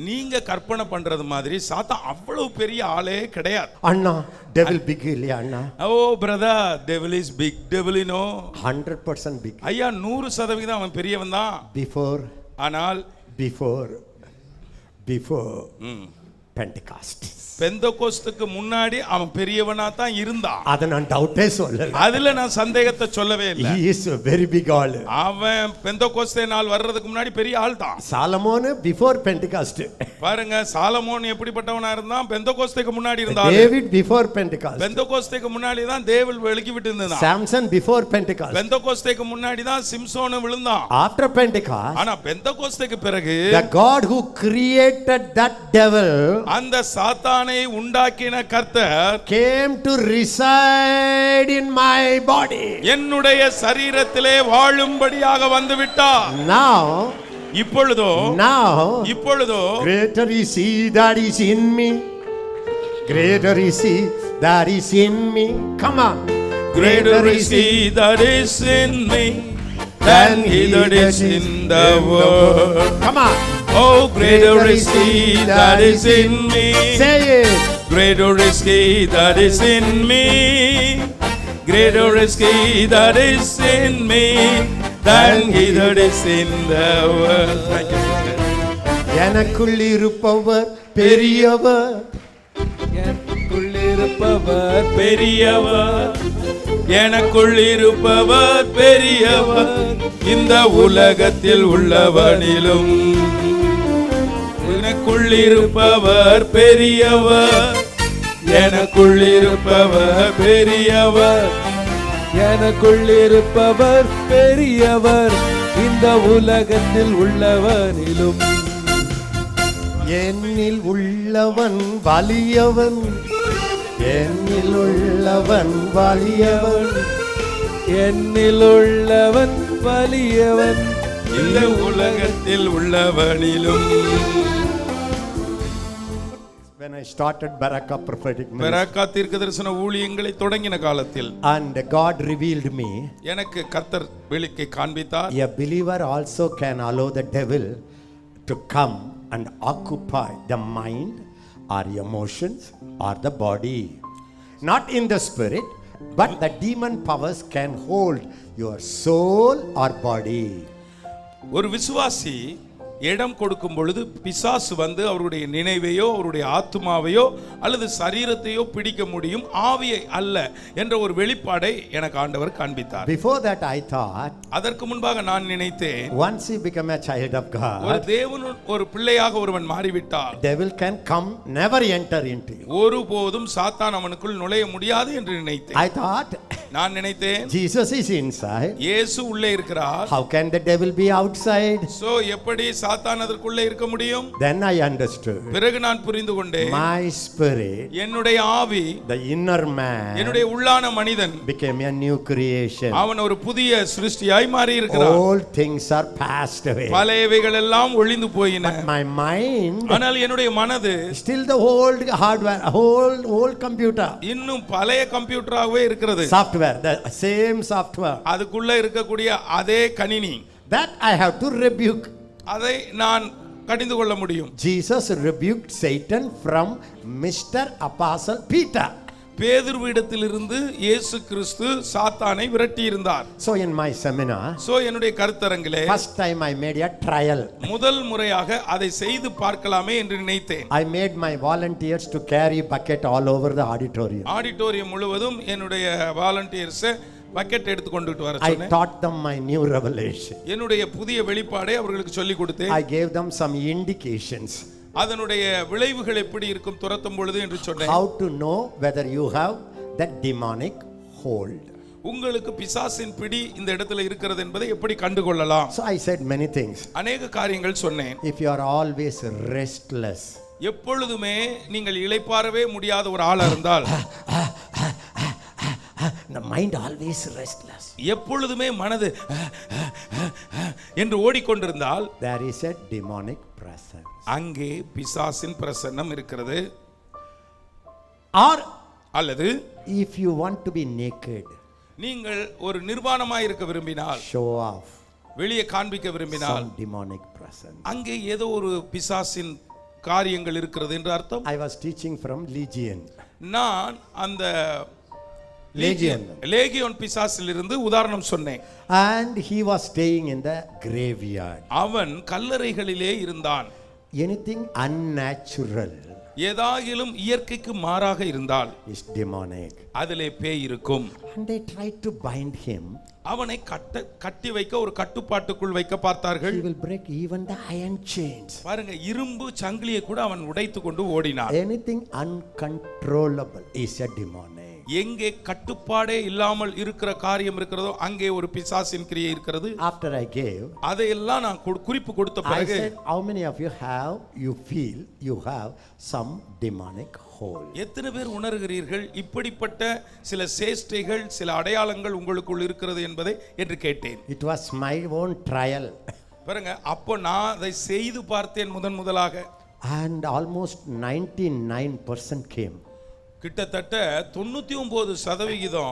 நீங்க கற்பனை பண்றது மாதிரி சாத்தான் அவ்வளவு பெரிய ஆளே கிடையாது. அண்ணா டெவில் பிக் இல்லையா அண்ணா? Oh brother, devil is big. Devil no 100% big. ஐயா 100% அவன் பெரியவன் தான். பிஃபோர் ஆனால் பிஃபோர் பெண்டகாஸ்ட், பெந்தகோஸ்துக்கு முன்னாடி அவன் பெரியவனா தான் இருந்தான். அத நான் டவுட்டே சொல்லல. அதுல நான் சந்தேகத்தை சொல்லவே இல்லை. he is a very big ஆள். அவன் பெந்தகோஸ்தே நாள் வர்றதுக்கு முன்னாடி பெரிய ஆள் தான். Solomon before Pentecost. பாருங்க, சாலமோன் எப்படிப்பட்டவனா இருந்தான்? பெந்தகோஸ்துக்கு முன்னாடி இருந்தான். David before Pentecost. பெந்தகோஸ்துக்கு முன்னாடி தான் தேவன் வெளிக்கி விட்டு இருந்தான். Samson before Pentecost. பெந்தகோஸ்துக்கு முன்னாடி தான் சிம்சோன் விழுந்தான். ஆஃப்டர் பெண்டகாஸ்ட், ஆனா பெந்தகோஸ்துக்கு பிறகு the god who created that devil, அந்த சாத்தானை உண்டாக்கின கர்த்தர் came to reside in my body. என்னுடைய சரீரத்திலே வாழும்படியாக வந்து விட்டார். Now இப்பொழுதோ greater is he that is in me, greater is he that is in me. Come on. Greater is he that is in me than he that is in the world. Come on. Oh, greater is he that is in me. Say it. Greater is he that is in me. Greater is he that is in me than he that is in the world. Thank you. எனக்குள் இருப்பவர் பெரியவர், எனக்குள் இருப்பவர் பெரியவர், எனக்குள் இருப்பவர் பெரியவர், இந்த உலகத்தில் உள்ளவனிலும் எனக்குள் இருப்பவர் பெரியவர், எனக்குள் இருப்பவர் பெரியவர், எனக்குள் இருப்பவர் பெரியவர், இந்த உலகத்தில் உள்ளவனிலும் என்னில் உள்ளவன் வலியவன், என்னில் உள்ளவன் வலியவன், என்னில் உள்ளவன் வலியவன், இந்த உலகத்தில் உள்ளவனிலும். When I started Baraka prophetic ministry, Beracah தீர்க்கதரிசன ஊழியங்களை தொடங்கின காலத்தில் and God revealed me, எனக்கு கர்த்தர் வெளிக்கை காண்பித்தார். a believer also can allow the devil to come and occupy the mind or emotions or the body, not in the spirit, but the demon powers can hold your soul or body. ஒரு விசுவாசி இடம் கொடுக்கும் பொழுது பிசாசு வந்து அவருடைய நினைவையோ அவருடைய ஆத்துமாவையோ அல்லது சரீரத்தையோ பிடிக்க முடியும், ஆவியை அல்ல என்ற ஒரு வெளிப்பாடை எனக்கு ஆண்டவர் காண்பித்தார். Before that I thought, அதற்கு முன்பாக நான் நினைத்தேன், once you become a child of ஒரு God, தேவன் ஒரு பிள்ளையாக ஒருவன் மாறிவிட்டால் devil can come, never enter into you. ஒருபோதும் சாத்தான் அவனுக்குள் நுழைய முடியாது என்று நினைத்தேன். I thought, நான் நினைத்தேன், Jesus is inside, இயேசு உள்ளே இருக்கிறார், how can the devil be outside? So எப்படி சாத்தான் அதற்குள்ளே இருக்க முடியும்? Then I understood. பிறகு நான் புரிந்து கொண்டேன், My spirit, என்னுடைய ஆவி, the inner man, என்னுடைய உள்ளான மனிதன் became a new creation. அவன் ஒரு புதிய சிருஷ்டியாய் மாறி இருக்கிறான். All things are passed away. பழையவைகள் எல்லாம் ஒழிந்து போயின. My mind, ஆனால் என்னுடைய மனது still the old hardware, old computer, இன்னும் பழைய கம்ப்யூட்டராகவே இருக்கிறது. software, the same software. அதுக்குள்ள இருக்கக்கூடிய அதே கணினி, That I have to rebuke. அதை நான் கடிந்து கொள்ள முடியும். Jesus rebuked Satan from Mr. Apostle Peter. பேதுருவிடத்திலிருந்து இயேசு கிறிஸ்து சாத்தானை விரட்டி இருந்தார். So in my seminar, என்னுடைய கருத்தரங்கிலே first time I made a trial. முதல் முறையாக அதை செய்து பார்க்கலாமே என்று நினைத்தேன். I made my volunteers to carry bucket all over the auditorium. Auditorium முழுவதும் என்னுடைய வாலண்டியர்ஸ் பக்கெட் எடுத்து கொண்டுட்டு வர I சொன்னேன். taught them my new revelation. என்னுடைய புதிய வெளிப்பாடை அவர்களுக்கு சொல்லிக் கொடுத்தேன். I gave them some indications. அதனுடைய விளைவுகள் எப்படி இருக்கும் துரத்தும் பொழுது என்று சொன்னேன். How to know whether you have that demonic hold. உங்களுக்கு பிசாசின் பிடி இந்த இடத்துல இருக்கிறது என்பதை எப்படி கண்டுகொள்ளலாம்? So I said many things. அநேக காரியங்கள் சொன்னேன். If you are always restless, எப்பொழுதுமே நீங்கள் இளைப்பாறவே முடியாத ஒரு ஆளா இருந்தால், the mind always restless, எப்பொழுதுமே மனது என்று ஓடிக்கொண்டிருந்தால், there is a demonic presence. அங்கே பிசாசின் பிரசன்னம் இருக்கிறது. Or அல்லது if you want to be naked, நீங்கள் ஒரு நிர்வாணமாய் இருக்க விரும்பினால், show off, வெளியே காண்பிக்க விரும்பினால், some demonic presence. அங்கே ஏதோ ஒரு பிசாசின் காரியங்கள் இருக்கிறது என்று அர்த்தம். I was teaching from Legion. நான் அந்த Legion. லேகியோன் பிசாசிலிருந்து உதாரணம் சொன்னேன். And he was staying in the graveyard. அவன் கல்லறைகளிலே இருந்தான். Anything unnatural ஏதாகிலும் இயற்கைக்கு மாறாக இருந்தால் is demonic. அதிலே பேய் இருக்கும். And they tried to bind him. அவனை கட்டி வைக்க ஒரு கட்டுப்பாட்டுக்குள் வைக்க பார்த்தார்கள். He will break even the iron chains. பாருங்க, இரும்பு சங்கிலியை கூட அவன் உடைத்து கொண்டு ஓடினான். Anything uncontrollable is a demonic. எங்கே கட்டுப்பாடே இல்லாமல் இருக்கிற காரியம் இருக்கிறதோ அங்கே ஒரு பிசாசின் கிரியை இருக்கிறது. After I gave, அதையெல்லாம் நான் குறிப்பு கொடுத்த I பிறகு said, how many of you feel you have some demonic hold? எத்தனை பேர் உணர்கிறீர்கள் இப்படிப்பட்ட சில சேஷ்டைகள் சில அடையாளங்கள் உங்களுக்குள் இருக்கிறது என்பதை என்று கேட்டேன். It was my own trial. பாருங்க, அப்போ நான் அதை செய்து பார்த்தேன் முதலாக. And almost 99% came. கிட்டத்தட்ட 99%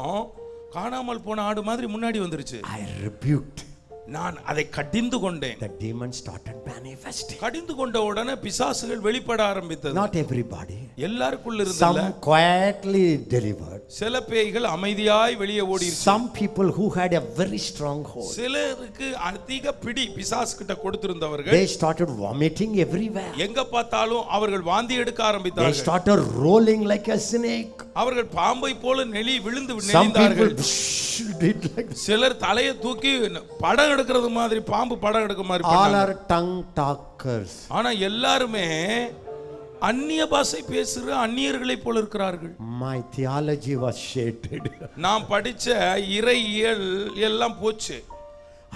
காணாமல் போன ஆடு மாதிரி முன்னாடி வந்துருச்சு. I rebuked. நான் அதை கடிந்து கொண்டேன். The demon started manifesting. கடிந்து கொண்ட உடனே பிசாசுகள் வெளிப்பட ஆரம்பித்தது. Not everybody. எல்லாருக்குள்ள இருந்தல்ல. Some quietly delivered. சில பேய்கள் அமைதியாய் வெளியே ஓடிருச்சு. Some people who had a very strong hold. சிலருக்கு அதிக பிடி பிசாசு கிட்ட கொடுத்திருந்தவர்கள் They started vomiting everywhere. எங்க பார்த்தாலும் அவர்கள் வாந்தி எடுக்க They ஆரம்பித்தார்கள். started rolling like a snake. அவர்கள் பாம்பை போல விழுந்து Some people நெளிந்தார்கள். did like this. சிலர் தலையை தூக்கி படம் எடுக்கிறது மாதிரி பாம்பு படம் எடுக்க மாதிரி All பண்ணாங்க. are tongue talkers. ஆனா எல்லாருமே அந்நிய பாஷை பேசுற அந்நியர்களை போல இருக்கிறார்கள். My theology was shattered. நாம் படிச்ச இறையியல் எல்லாம் போச்சு.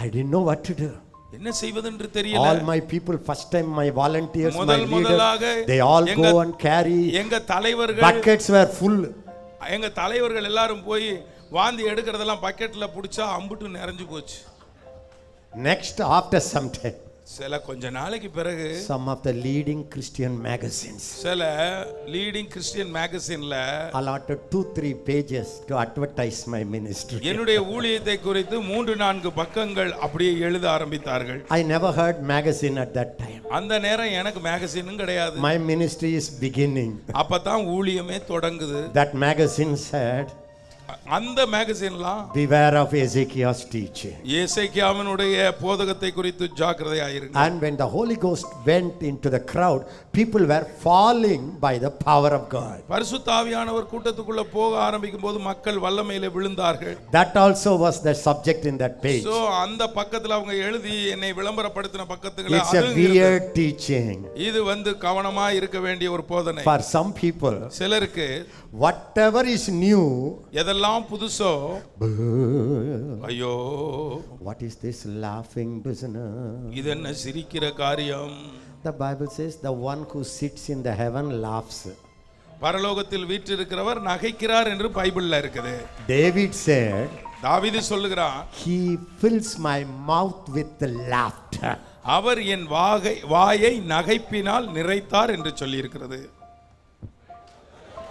I didn't know what to do. என்ன செய்வதென்று தெரியல. All my people, first time my volunteers, my முதலாக leaders, they all go and carry. எங்க தலைவர்கள் Buckets were full. எங்க தலைவர்கள் எல்லாரும் போய் வாந்தி எடுக்கிறதெல்லாம் பக்கெட்ல புடிச்சா அம்புட்டு நிறைஞ்சு போச்சு. Next, after some time, சில கொஞ்ச நாளைக்கு பிறகு some of the leading Christian magazines சில leading Christian மேகசின்ல allotted 2-3 pages to advertise my ministry. என்னுடைய ஊழியத்தை குறித்து 3-4 பக்கங்கள் அப்படியே எழுத ஆரம்பித்தார்கள். I never heard magazine at that time. அந்த நேரம் எனக்கு மேகசினும் கிடையாது. My ministry is beginning. அப்பதான் ஊழியமே தொடங்குது. That magazine said, அந்த மேகசின்லாம் beware of Ezekiel's teaching. எசேக்கியாவினுடைய போதகத்தை குறித்து ஜாக்கிரதையாயிருங்க. And when the Holy Ghost went into the crowd, people were falling by the power of God. பரிசுத்த ஆவியானவர் கூட்டத்துக்குள்ள போக ஆரம்பிக்கும் போது மக்கள் வல்லமையிலே விழுந்தார்கள். That also was the subject in that page. So அந்த பக்கத்துல அவங்க எழுதி என்னை விளம்பரப்படுத்தின பக்கத்துல It's a weird teaching. இது கவனமா இருக்க வேண்டிய ஒரு போதனை. For some people, சிலருக்கு whatever is new, எதெல்லாம் புதுசோ ஐயோ what is this laughing business? இது என்ன சிரிக்கிற காரியம்? The Bible says the one who sits in the heaven laughs. பரலோகத்தில் வீற்றிருக்கிறவர் நகைக்கிறார் என்று பைபிள்ல இருக்குது. David said, தாவீது சொல்லுகிறான், he fills my mouth with laughter. அவர் என் வாயை நகைப்பினால் நிறைத்தார் என்று சொல்லி இருக்கிறது.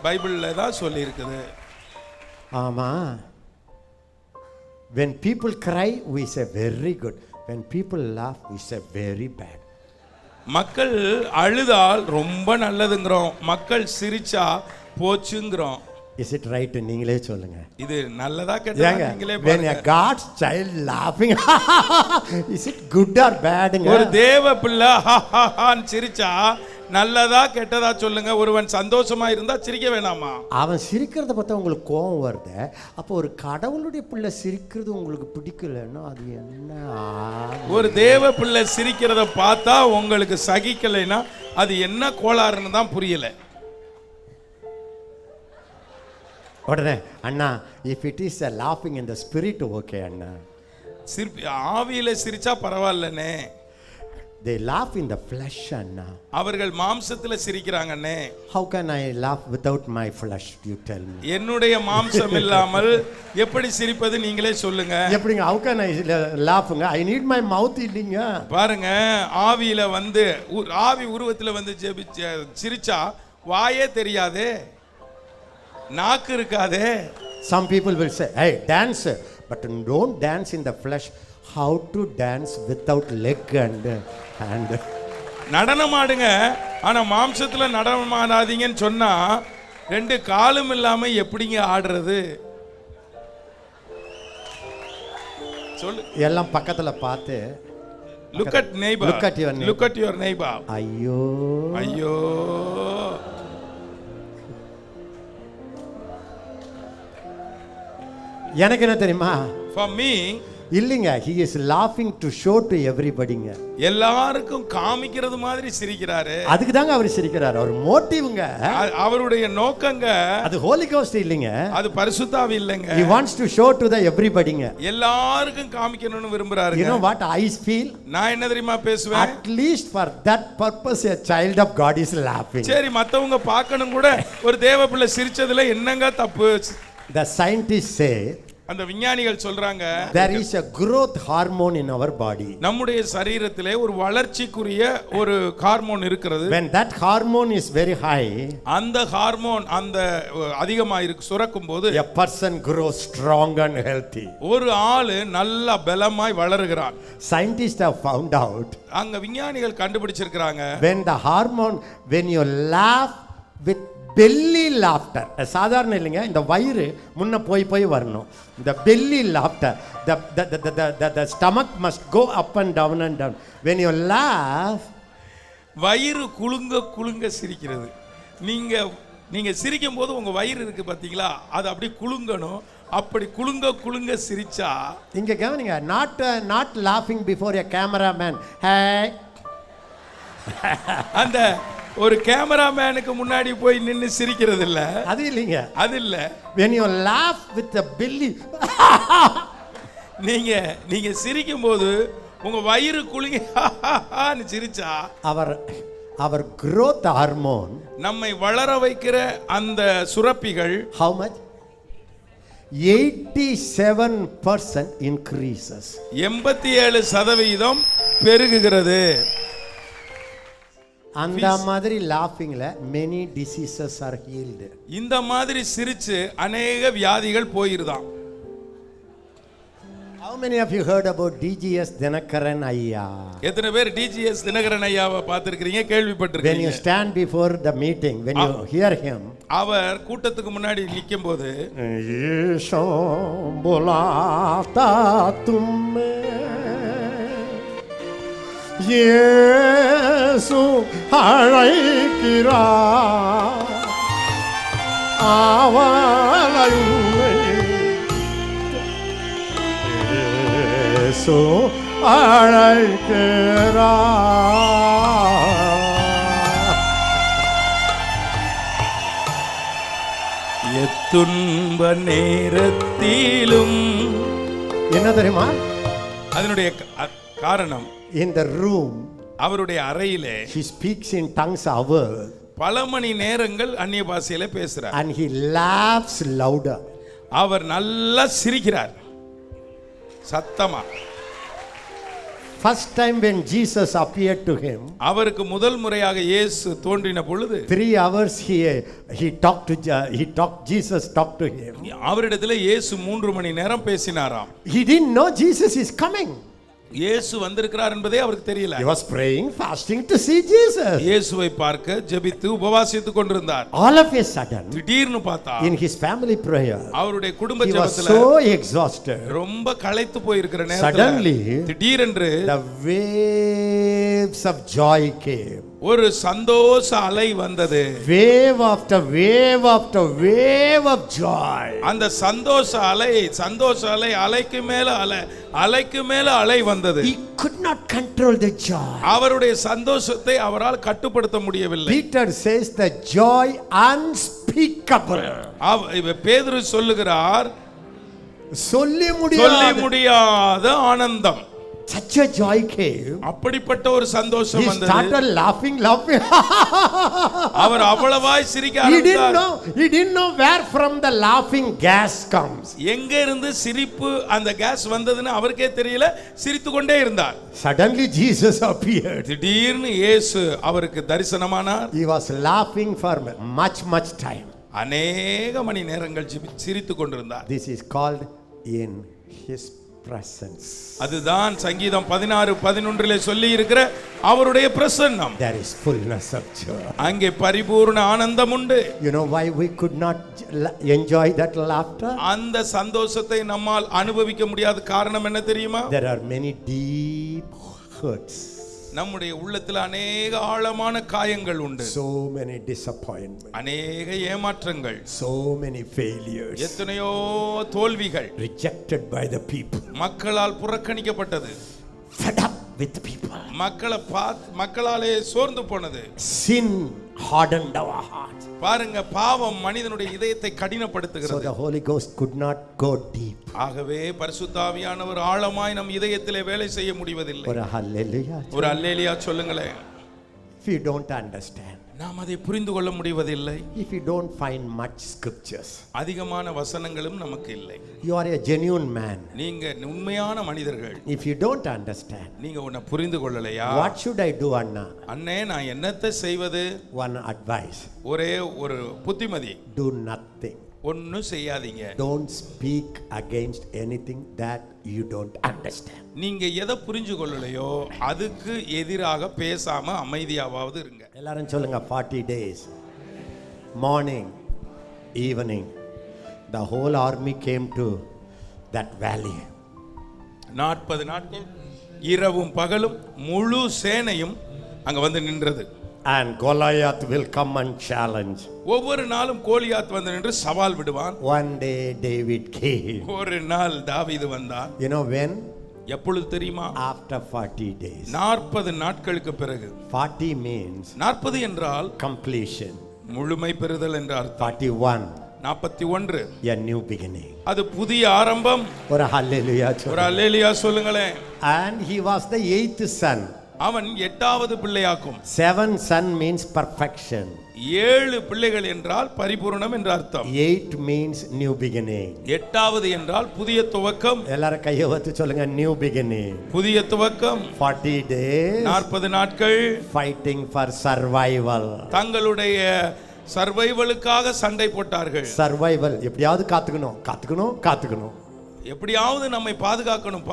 பைபிள்ல தான் சொல்லி இருக்குது. ஆமா. When people cry, we say very good. When people laugh, we say very bad. மக்கள் அழுதால் ரொம்ப நல்லதுங்கிறோம், மக்கள் சிரிச்சா போச்சுங்கிறோம். Is it right? நீங்களே சொல்லுங்க. இது நல்லதா கெட்டதா நீங்களே பாருங்க. When a God's child laughing, is it good or bad? ஒரு தேவ பிள்ளை ஹான்னு சிரிச்சா நல்லதா கெட்டதா சொல்லுங்க. ஒருவன் சந்தோஷமா இருந்தா சிரிக்க வேணாமா? அவன் சிரிக்கிறத பார்த்தா உங்களுக்கு கோபம் வருது. அப்போ ஒரு கடவுளுடைய பிள்ளை சிரிக்கிறது உங்களுக்கு பிடிக்கலன்னா அது என்ன? ஒரு தேவ பிள்ளை சிரிக்கிறத பார்த்தா உங்களுக்கு சகிக்கலைன்னா அது என்ன கோளாறுன்னு தான் புரியல. உடனே அண்ணா, if it is a laughing in the spirit, okay அண்ணா. ஆவியில சிரிச்சா பரவாயில்லனே. They laugh in the flesh அண்ணா. அவர்கள் மாம்சத்துல சிரிக்கிறாங்கண்ணே. How can I laugh without my flesh? You tell me. என்னுடைய மாம்சம் இல்லாமல் எப்படி சிரிப்பது நீங்களே சொல்லுங்க. எப்படிங்க? How can I laughங்க? I need my mouth இல்லைங்க. பாருங்க, ஆவியில ஆவி உருவத்துல சிரிச்சா வாயே தெரியாதே, நாக்கு இருக்காதே. Some people will say, hey, dance, but don't dance in the flesh. How to dance without leg and hand? நடனமாடுங்க, ஆனா மாம்சத்துல நடனமாடாதீங்கன்னு சொன்னா 2 காலும் இல்லாம எப்படிங்க ஆடுறது? சொல்லு. எல்லாம் பக்கத்துல பார்த்து Look at neighbor. Look at your neighbor. Look at your neighbor. ஐயோ ஐயோ, எனக்கு என்ன தெரியுமா? for me, இல்லைங்க, he is laughing to show to everybodyங்க. எல்லாருக்கும் காமிக்கிறது மாதிரி சிரிக்கிறாரு. அதுக்கு தாங்க அவர் சிரிக்கிறார். அவர் மோட்டிவ்ங்க, அவருடைய நோக்கங்க அது ஹோலி கோஸ்ட் இல்லைங்க, அது பரிசுத்தாவி இல்லைங்க. he wants to show to the everybodyங்க. எல்லாருக்கும் காமிக்கணும்னு விரும்புறாரு. You know what I feel? நான் என்ன தெரியுமா பேசுவேன்? At least for that purpose a child of God is laughing. சரி, மத்தவங்க பார்க்கணும் கூட ஒரு தேவ பிள்ளை சிரிச்சதுல என்னங்க தப்பு? The scientists say அந்த விஞ்ஞானிகள் சொல்றாங்க, there is a growth hormone in our body. நம்முடைய சரீரத்திலே ஒரு வளர்ச்சிக்குரிய ஒரு ஹார்மோன் இருக்கிறது. When that hormone is very high, அந்த ஹார்மோன் அந்த அதிகமா சுரக்கும் போது a person grows strong and healthy. ஒரு ஆளு நல்ல பலமாய் வளருகிறான். Scientists have found out அங்க விஞ்ஞானிகள் கண்டுபிடிச்சிருக்காங்க, when you laugh with belly laughter, சாதாரண இல்லைங்க, இந்த வயிறு முன்ன போய் வரணும். இந்த belly laughter, the stomach must go up and down and down. When you laugh, வயிறு குலுங்க சிரிக்கிறது. நீங்க சிரிக்கும் போது உங்க வயிறு இருக்கு பாத்தீங்களா, அது அப்படி குலுங்கணும். அப்படி குலுங்க சிரிச்சா, இங்க கவனிங்க, not laughing before a cameraman. Hey, அந்த ஒரு கேமராமேனுக்கு முன்னாடி போய் நின்னு சிரிக்கிறது இல்ல, அது இல்லைங்க, அது இல்ல. when you laugh with the belly, நீங்க சிரிக்கும் போது உங்க வயிறு குலுங்கி சிரிச்சா, our growth hormone, நம்மை வளர வைக்கிற அந்த சுரப்பிகள் how much? 87% increases. 87% பெருகுகிறது. அந்த மாதிரி லாஃபிங்ல many diseases are healed. இந்த மாதிரி சிரிச்சு अनेक வியாதிகள் போயிருதாம். How many of you heard about DGS Dinakaran ஐயா? எத்தனை பேர் DGS தினகரன் ஐயாவை பார்த்திருக்கீங்க, கேள்விப்பட்டிருக்கீங்க? When you stand before the meeting, when you hear him, அவர் கூட்டத்துக்கு முன்னாடி நிக்கும்போது, ஈசோ புலாதா தும்மே இயேசு அழைக்கிறார் அவளை இயேசு அழைக்கிறார். எத்துன்ப நேரத்திலும், என்ன தெரியுமா அதனுடைய காரணம்? In the room, அவருடைய அறையிலே he speaks in tongues hours, பல மணி நேரங்கள் அந்நிய பாஷையில பேசுறார். and he laughs louder. அவர் நல்லா சிரிக்கிறார் சத்தமா. First time when Jesus appeared to him, அவருக்கு முதல் முறையாக இயேசு தோன்றின பொழுது 3 hours Jesus talked to him. அவரிடத்தில் இயேசு 3 மணி நேரம் பேசினாராம். He didn't know Jesus is coming. இயேசு வந்திருக்கிறார் என்பதே அவருக்கு தெரியல. He was praying, fasting to see Jesus. இயேசுவை பார்க்க ஜெபித்து உபவாசித்துக் கொண்டிருந்தார். All of a sudden, திடீர்னு பார்த்தா, in his family prayer, அவருடைய குடும்ப he was ஜெபத்துல so exhausted. ரொம்ப களைத்து போயிருக்கிற நேரத்துல Suddenly, திடீரென்று the waves of joy came. ஒரு சந்தோஷ அலை வந்தது. Wave after wave after wave of joy. அந்த சந்தோஷ அலை அலைக்கு மேல அலைக்கு மேல அலை வந்தது. He could not control the joy. அவருடைய சந்தோஷத்தை அவரால் கட்டுப்படுத்த முடியவில்லை. Peter says the joy unspeakable. பேதுரு சொல்லுகிறார், சொல்லி முடியாத ஆனந்தம். Such a joy came. அப்படிப்பட்ட ஒரு சந்தோஷம் வந்தது. He started laughing. அவர் அவ்வளவாய் சிரிக்க ஆரம்பித்தார். He didn't know where from the laughing gas comes. எங்க இருந்து சிரிப்பு அந்த கேஸ் வந்ததுன்னு அவருக்கே தெரியல, சிரித்து கொண்டே இருந்தார். Suddenly Jesus appeared. திடீர்னு இயேசு அவருக்கு தரிசனமானார். He was laughing for much time. அநேக மணி நேரங்கள் சிரித்து கொண்டிருந்தார். This is called in his presence. அதுதான் சங்கீதம் 16:11 சொல்லி இருக்கிற அவருடைய பிரசன்னம். There is fullness of joy. அங்கே பரிபூர்ண ஆனந்தம் உண்டு. You know why we could not enjoy that laughter? அந்த சந்தோஷத்தை நம்மால் அனுபவிக்க முடியாத காரணம் என்ன தெரியுமா? There are many deep hurts. நம்முடைய உள்ளத்தில் அநேக ஆழமான காயங்கள் உண்டு. So many disappointments. அநேக ஏமாற்றங்கள். So many failures. எத்தனையோ தோல்விகள். Rejected by the people. மக்களால் புறக்கணிக்கப்பட்டது. Fed up with the people. மக்களாலே சோர்ந்து போனது. Sin hardened our hearts. பாருங்க, பாவம் மனிதனுடைய இதயத்தை So கடினப்படுத்துகிறது. the Holy Ghost could not go deep. ஆகவே பரிசுத்த ஆவியானவர் ஆழமாய் நம் இதயத்திலே வேலை செய்ய முடிவதில்லை. ஒரு hallelujah. ஒரு அல்லேலியா சொல்லுங்களேன். If you don't understand, நாம் அதை புரிந்து கொள்ள முடிவதில்லை. if you don't find much scriptures, அதிகமான வசனங்களும் நமக்கு இல்லை. you are a genuine man. நீங்க உண்மையான மனிதர்கள். If you don't understand, நீங்க உன்னை புரிந்து கொள்ளலையா? what should I do, Anna? அண்ணே, நான் என்னத்தை செய்வது? One advice. ஒரே ஒரு புத்திமதி. Do nothing. ஒன்னும் செய்யாதீங்க. Don't speak against anything that you don't understand. நீங்க எதை புரிஞ்சு கொள்ளலையோ அதுக்கு எதிராக பேசாம அமைதியாவது இருங்க. எல்லாரும் சொல்லுங்க, 40 days. Morning, evening, the whole army came to that valley. 40 நாட்கள் இரவும் பகலும் முழு சேனையும் அங்க வந்து நின்றது. And Goliath will come and challenge. ஒவ்வொரு நாளும் கோலியாத் வந்து நின்று சவால் விடுவான். One day David came. ஒரு நாள் தாவீது வந்தான். You know when? எப்பொழுது தெரியுமா? After 40 days. 40 நாட்களுக்கு பிறகு. 40 means 40 என்றால் completion. முழுமை பெறுதல் என்ற அர்த்தம். 41. 41 A new beginning. அது புதிய ஆரம்பம். ஒரு hallelujah. ஒரு அல்லேலியா சொல்லுங்களேன். And he was the 8th son. அவன் 8வது பிள்ளையாக்கும். 7 son means perfection. 7 பிள்ளைகள் என்றால் பரிபூரணம் என்ற அர்த்தம். 8 means new beginning. 8வது என்றால் புதிய துவக்கம். எல்லாரும் கையை வச்சு சொல்லுங்க, new beginning. புதிய துவக்கம். 40 days. 40 நாட்கள் fighting for survival. தங்களுடைய சர்வைவலுக்காக சண்டை போட்டார்கள். Survival எப்படியாவது காத்துக்கணும். எப்படியாவது நம்மை பாதுகாக்கணும்.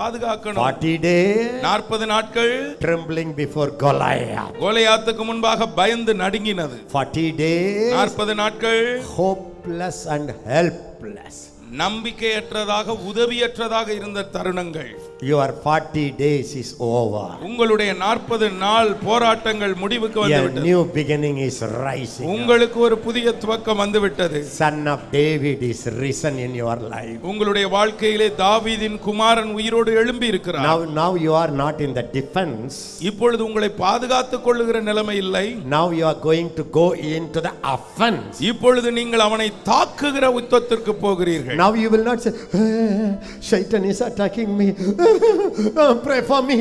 40 days. 40 நாட்கள் trembling before Goliath. கோலியாத்துக்கு முன்பாக பயந்து நடுங்கினது. 40 days. 40 நாட்கள் hopeless and helpless. நம்பிக்கையற்றதாக உதவியற்றதாக இருந்த தருணங்கள். Your 40 days is over. உங்களுடைய 40 நாள் போராட்டங்கள் முடிவுக்கு வந்துவிட்டது. A new beginning is rising. உங்களுக்கு ஒரு புதிய துவக்கம் வந்துவிட்டது. Son of David is risen in your life. உங்களுடைய வாழ்க்கையிலே தாவீதின் குமாரன் உயிரோடு எழும்பி இருக்கிறார். Now you are not in the defense. இப்பொழுது உங்களை பாதுகாத்துக் கொள்ளுகிற நிலைமை இல்லை. Now you are going to go into the offense. இப்பொழுது நீங்கள் அவனை தாக்குகிற யுத்தத்திற்கு போகிறீர்கள். Now you will not say, Satan is attacking me. Pray for me.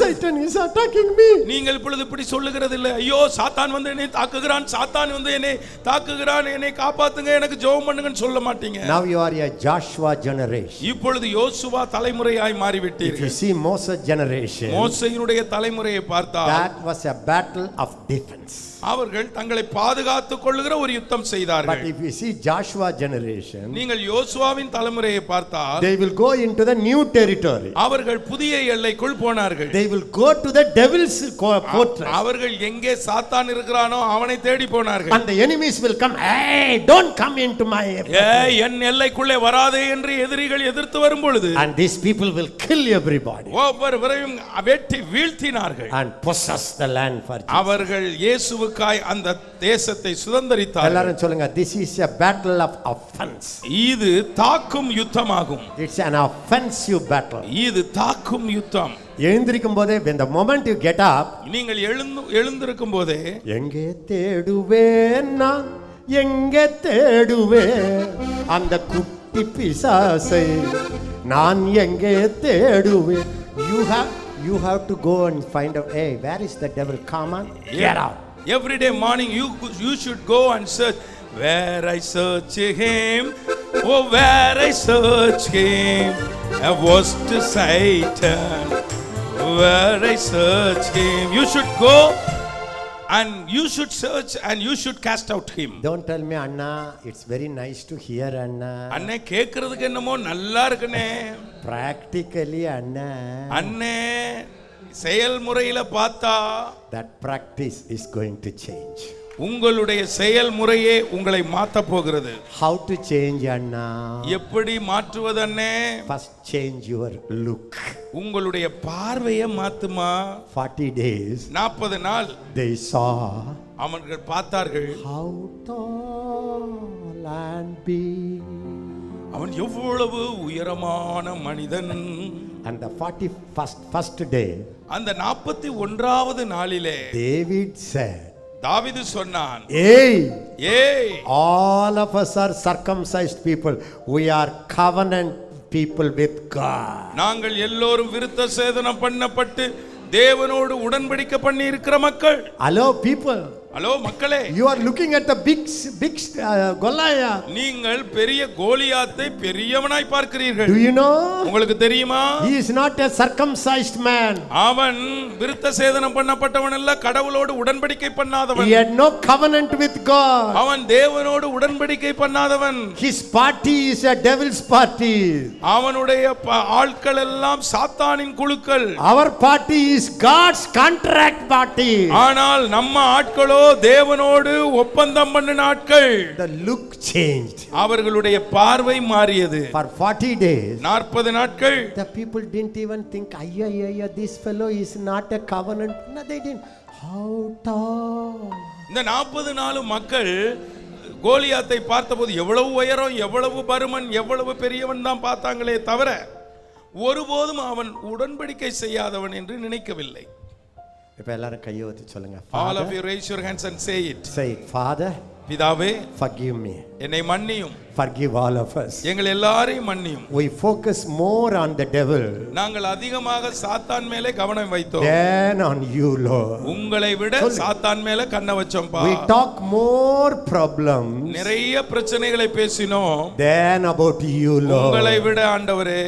Satan is attacking me. நீங்கள் இப்பொழுது இப்படி சொல்லுகிறது இல்லை. ஐயோ, சாத்தான் வந்து என்னை தாக்குகிறான், என்னை காப்பாத்துங்க, எனக்கு ஜெபம் பண்ணுங்கன்னு சொல்ல மாட்டீங்க. Now you are a Joshua generation. இப்பொழுது யோசுவா தலைமுறையாய் If மாறிவிட்டீர்கள். you see Moses generation, மோசேயினுடைய தலைமுறையை பார்த்தால் that was a battle of defense. அவர்கள் தங்களை பாதுகாத்துக் கொள்ளுகிற ஒரு யுத்தம் செய்தார்கள். But if you see Joshua generation, நீங்கள் யோசுவாவின் தலைமுறையை பார்த்தால் they will go into the new territory. அவர்கள் புதிய எல்லைக்குள் போனார்கள். They will go to the devil's fortress. அவர்கள் எங்கே சாத்தான் இருக்கிறானோ அவனை தேடி போனார்கள். And the enemies will come, hey, don't come into my ஏய், என் எல்லைக்குள்ளே வராதே என்று எதிரிகள் எதிர்த்து வரும் பொழுது, and these people will kill everybody ஒவ்வொருவரையும் வெட்டி வீழ்த்தினார்கள். and possess the land for Jesus. அவர்கள் இயேசுவுக்காய் அந்த தேசத்தை சுதந்தரித்தார்கள். எல்லாரும் சொல்லுங்க, this is a battle of offense. இது தாக்கும் யுத்தமாகும். It's an offensive battle. இது தாக்கும் யுத்தம். எழுந்திருக்கும் போதே, when the moment you get up, நீங்கள் எழுந்திருக்கும் போதே, எங்கே தேடுவேன் நான், எங்கே தேடுவேன் அந்த குட்டி பிசாசை, நான் எங்கே தேடுவேன். You have to go and find out, hey, where is the devil? Come on, get out. Every day morning you should go and search. Where I search him, oh where I search him, was to Satan. Where I search him, you should go and you should search and you should cast out him. Don't tell me, Anna, it's very nice to hear, Anna. அண்ணே கேக்குறதுக்கு என்னமோ நல்லா இருக்குனே. Practically, Anna. அண்ணே செயல்முறையில பார்த்தா That practice is going to change. உங்களுடைய செயல்முறையே உங்களை மாத்த போகிறது. How to change, Anna? எப்படி மாற்றுவது அண்ணே? First change your look. உங்களுடைய பார்வையை மாத்துமா. 40 days. 40 நாள் They saw அவர்கள் பார்த்தார்கள். how tall and big. அவன் எவ்வளவு உயரமான மனிதன். And the 41st day, அந்த 41வது நாளிலே David said, தாவீது சொன்னான், hey, ஏய் all of us are circumcised people. We are covenant people with God. நாங்கள் எல்லோரும் விருத்த சேதனம் பண்ணப்பட்டு தேவனோடு உடன்படிக்கை பண்ணி இருக்கிற மக்கள். Hello, people. ஹலோ மக்களே, You are looking at the big Goliath. நீங்கள் பெரிய கோலியாத்தை பெரியவனாய் பார்க்கிறீர்கள். Do you know? உங்களுக்கு தெரியுமா? He is not a circumcised man. அவன் விருத்த சேதனம் பண்ணப்பட்டவன் அல்ல, கடவுளோடு உடன்படிக்கை பண்ணாதவன். He had no covenant with God. அவன் தேவனோடு உடன்படிக்கை பண்ணாதவன். His party is a devil's party. அவனுடைய ஆட்கள் எல்லாம் சாத்தானின் குழுக்கள். Our party is God's contract party. ஆனால் நம்ம ஆட்களோ தேவனோடு ஒப்பந்தம் பண்ணின ஆட்கள். The look changed. அவர்களுடைய பார்வை மாறியது. For 40 days, 40 நாட்கள் the people didn't even think, ayya, this fellow is not a covenant. No, they didn't. How tall. இந்த 40 நாள் மக்கள் கோலியாத்தை பார்த்தபோது எவ்வளவு உயரம், எவ்வளவு பருமன், எவ்வளவு பெரியவன் தான் பார்த்தாங்களே தவிர ஒருபோதும் அவன் உடன்படிக்கை செய்யாதவன் என்று நினைக்கவில்லை. இப்ப எல்லாரும் கையை ஊத்தி சொல்லுங்க. All of you raise your hands and say it. Say it. Father, பிதாவே forgive me. என்னை மன்னியும். Forgive all of us. எங்கள் எல்லாரையும் மன்னியும். We focus more on the devil நாங்கள் அதிகமாக சாத்தான் மேலே கவனம் வைத்தோம் than on you, Lord. உங்களை விட சாத்தான் மேல கண்ணை வச்சோம்பா. We talk more problems நிறைய பிரச்சனைகளை பேசினோம் than about you, Lord. உங்களை விட ஆண்டவரே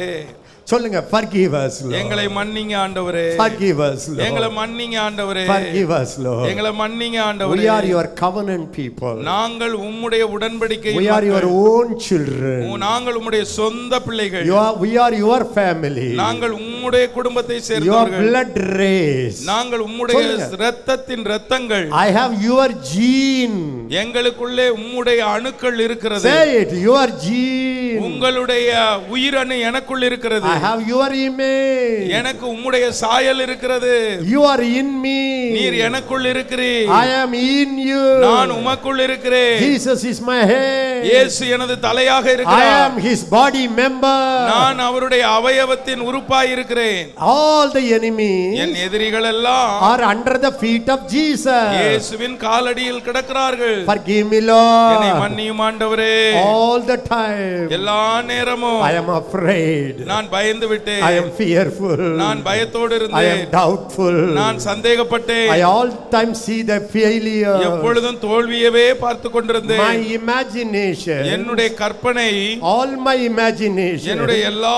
சொல்லுங்க, forgive us, Lord. எங்களை மன்னிங்க ஆண்டவரே. Forgive us, Lord. எங்களை மன்னிங்க ஆண்டவரே. Forgive us, Lord. எங்களை மன்னிங்க ஆண்டவரே. We are your covenant people. நாங்கள் உம்முடைய உடன்படிக்கை We are your own children. நாங்கள் உம்முடைய சொந்த பிள்ளைகள். We are your family. நாங்கள் உம்முடைய குடும்பத்தை Your சேர்ந்தவர்கள். blood race. நாங்கள் உம்முடைய இரத்தத்தின் இரத்தங்கள். I have your gene. எங்களுக்குள்ளே உம்முடைய அணுக்கள் இருக்கிறது. Say it, your gene. உங்களுடைய உயிரணு எனக்குள் இருக்கிறது. I have your image. எனக்கு உம்முடைய சாயல் இருக்கிறது. You are in me. நீர் எனக்குள் இருக்கிறீர். I am in you. நான் உமக்குள் இருக்கிறேன். Jesus is my head. இயேசு எனது தலையாக I இருக்கிறார். am his body member. நான் அவருடைய அவயவத்தின் உறுப்பாய் இருக்கிறேன். All the enemies என் எதிரிகள் எல்லாம் are under the feet of Jesus. இயேசுவின் காலடியில் கிடக்கிறார்கள். Forgive me, Lord. என்னை மன்னியும் ஆண்டவரே. All the time எல்லா நேரமும் I am afraid. நான் பயந்து விட்டேன். I am fearful. நான் பயத்தோடு I am இருந்தேன். doubtful. நான் சந்தேகப்பட்டேன். I all time see the failure. எப்பொழுதும் தோல்வியவே பார்த்து கொண்டிருந்தேன். My imagination, என்னுடைய கற்பனை, all my imagination என்னுடைய எல்லா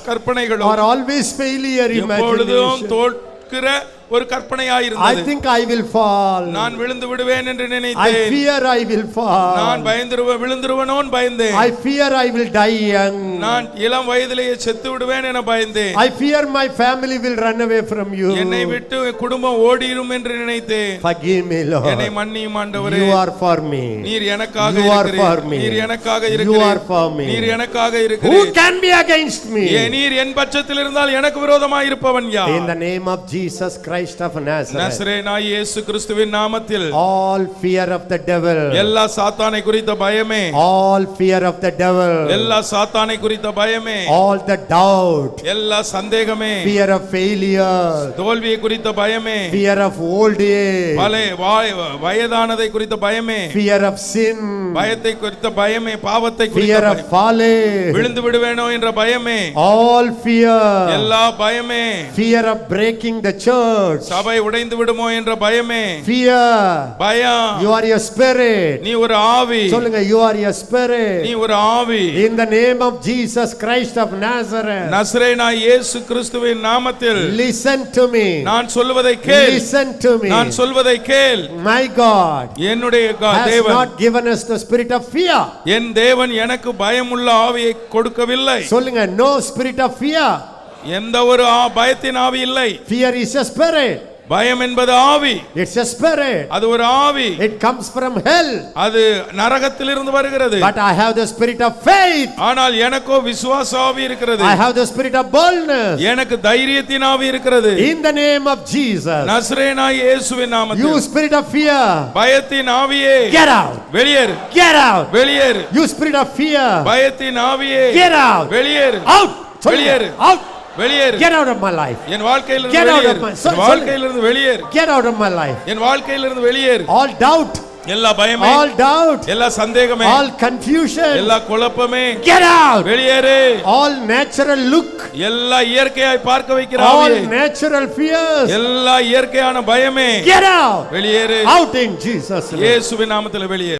கற்பனைகளும் are always failure எப்பொழுதும் imagination. தோற்கிற ஒரு கற்பனையாய் I இருந்தது. think I will fall. நான் விழுந்து விடுவேன் என்று I நினைத்தேன். fear I will நான் fall. விழுந்துருவனோன் பயந்தேன். I fear I will die young. நான் இளம் வயதிலேயே செத்து விடுவேன் என பயந்தேன். I fear my family will run away from you. என்னை விட்டு குடும்பம் ஓடிரும் என்று நினைத்தேன். Forgive me, என்னை Lord. மன்னியும் ஆண்டவரே. You are for me. நீர் எனக்காக You are for இருக்கிறீர். me. நீர் எனக்காக You are இருக்கிறீர். for me. நீர் எனக்காக Who இருக்கிறீர். can be against me? நீர் என் பட்சத்தில் இருந்தால் எனக்கு விரோதமாய் இருப்பவன் யார்? In the name of Jesus Christ of Nazareth. நசரேயனாகிய இயேசு கிறிஸ்துவின் நாமத்தில் All fear of the devil. எல்லா சாத்தானை குறித்த பயமே, All fear of the devil. எல்லா சாத்தானை குறித்த பயமே, All the doubt. எல்லா சந்தேகமே, Fear of failure. தோல்வியை குறித்த பயமே, Fear of old age. வயதானதை குறித்த பயமே, Fear of sin. பயத்தை குறித்த பயமே, பாவத்தை Fear குறித்த of falling. விழுந்து விடுவேனோ என்ற பயமே, All fear. எல்லா பயமே, Fear of breaking the church. church. சபை உடைந்து விடுமோ என்ற பயமே, Fear. பயம். You are your spirit. நீ ஒரு ஆவி, சொல்லுங்க, you are your spirit. நீ ஒரு ஆவி. In the name of Jesus Christ of Nazareth. நசரேயனாகிய இயேசு கிறிஸ்துவின் நாமத்தில் Listen to me. நான் சொல்வதை கேள். Listen to me. நான் சொல்வதை கேள். My God என்னுடைய has தேவன், not given us the spirit of fear. என் தேவன் எனக்கு பயமுள்ள ஆவியை கொடுக்கவில்லை. சொல்லுங்க, no spirit of fear. எந்த ஒரு பயத்தின் ஆவி இல்லை. Fear is a spirit. பயம் என்பது ஆவி. It's a spirit. அது ஒரு ஆவி. It comes from hell. அது நரகத்திலிருந்து வருகிறது. But I have the spirit of faith. ஆனால் எனக்கோ விசுவாச ஆவி இருக்கிறது. I have the spirit of boldness. எனக்கு தைரியத்தின் ஆவி இருக்கிறது. In the name of Jesus. நசரேயனாகிய இயேசுவின் நாமத்தில். You spirit of fear. பயத்தின் ஆவியே, Get out. வெளியேறு. Get out. வெளியேறு. You spirit of fear. பயத்தின் ஆவியே, Get out. வெளியேறு. Out. வெளியேறு. Out. வெளியேறு. Get out of my life. என் வாழ்க்கையிலிருந்து Get out of வெளியேறு. my- என் வாழ்க்கையிலிருந்து வெளியேறு. Get out of my life. என் வாழ்க்கையிலிருந்து வெளியேறு. All doubt. எல்லா பயமே, All doubt. எல்லா சந்தேகமே, All confusion. எல்லா குழப்பமே, Get out. வெளியேறு. All natural look. எல்லா இயற்கையாய் பார்க்க வைக்கிற All ஆவியே, natural fears. எல்லா இயற்கையான பயமே, Get out. வெளியேறு. Out in Jesus' name. இயேசுவின் நாமத்தில் வெளியேறு.